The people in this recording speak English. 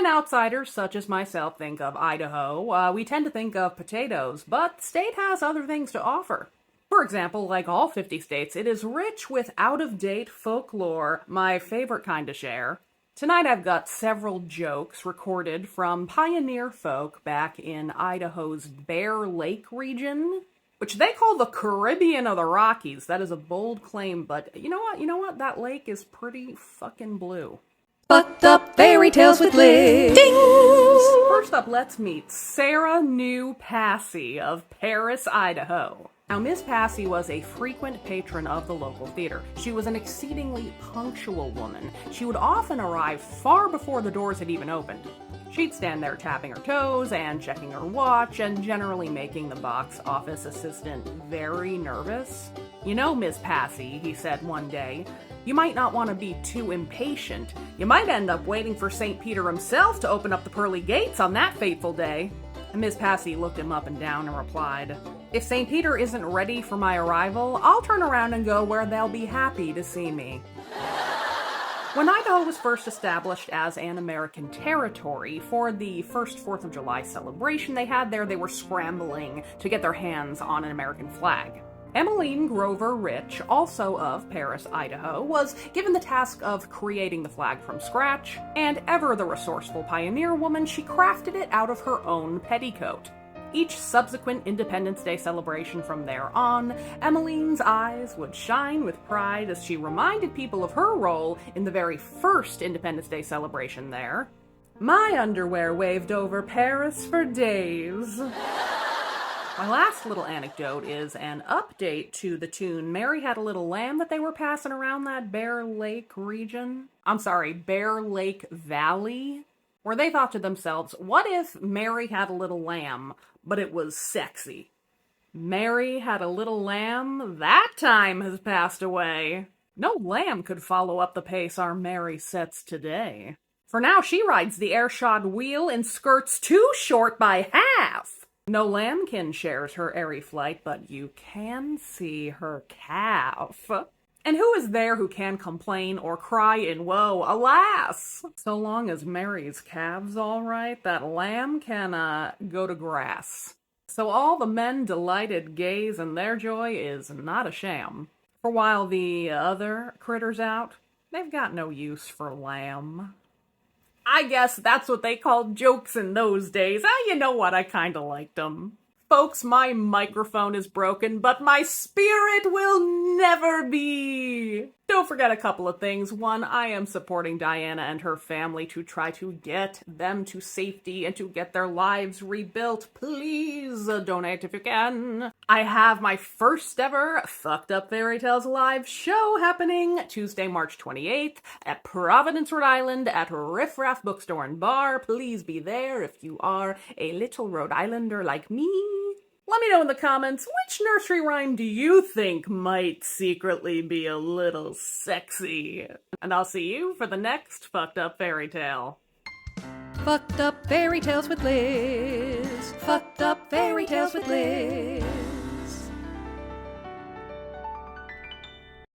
When outsiders such as myself think of Idaho, we tend to think of potatoes, but the state has other things to offer. For example, like all 50 states, it is rich with out-of-date folklore, my favorite kind to share. Tonight I've got several jokes recorded from pioneer folk back in Idaho's Bear Lake region, which they call the Caribbean of the Rockies. That is a bold claim, but you know what? That lake is pretty fucking blue. Fucked up fairy tales with Liz. Dings! First up, let's meet Sarah New Passy of Paris, Idaho. Now, Miss Passy was a frequent patron of the local theater. She was an exceedingly punctual woman. She would often arrive far before the doors had even opened. She'd stand there tapping her toes and checking her watch and generally making the box office assistant very nervous. "You know, Miss Passy," he said one day, "you might not want to be too impatient. You might end up waiting for St. Peter himself to open up the pearly gates on that fateful day." And Miss Passy looked him up and down and replied, "If St. Peter isn't ready for my arrival, I'll turn around and go where they'll be happy to see me." When Idaho was first established as an American territory, for the first 4th of July celebration they had there, they were scrambling to get their hands on an American flag. Emmeline Grover Rich, also of Paris, Idaho, was given the task of creating the flag from scratch, and ever the resourceful pioneer woman, she crafted it out of her own petticoat. Each subsequent Independence Day celebration from there on, Emmeline's eyes would shine with pride as she reminded people of her role in the very first Independence Day celebration there. "My underwear waved over Paris for days." My last little anecdote is an update to the tune "Mary Had a Little Lamb" that they were passing around that Bear Lake region. Bear Lake Valley, where they thought to themselves, what if Mary had a little lamb, but it was sexy? Mary had a little lamb, that time has passed away. No lamb could follow up the pace our Mary sets today. For now she rides the airshod wheel in skirts too short by half. No lambkin shares her airy flight, but you can see her calf. And who is there who can complain or cry in woe? Alas! So long as Mary's calf's all right, that lamb can, go to grass. So all the men delighted gaze, and their joy is not a sham. For while the other critters out, they've got no use for lamb. I guess that's what they called jokes in those days. You know what? I kinda liked them. Folks, my microphone is broken, but my spirit will never be. Don't forget a couple of things. One, I am supporting Diana and her family to try to get them to safety and to get their lives rebuilt. Please donate if you can. I have my first ever Fucked Up Fairy Tales live show happening Tuesday, March 28th at Providence, Rhode Island at Riff Raff Bookstore and Bar. Please be there if you are a little Rhode Islander like me. Let me know in the comments, which nursery rhyme do you think might secretly be a little sexy? And I'll see you for the next Fucked Up Fairy Tale. Fucked up fairy tales with Liz. Fucked up fairy tales with Liz.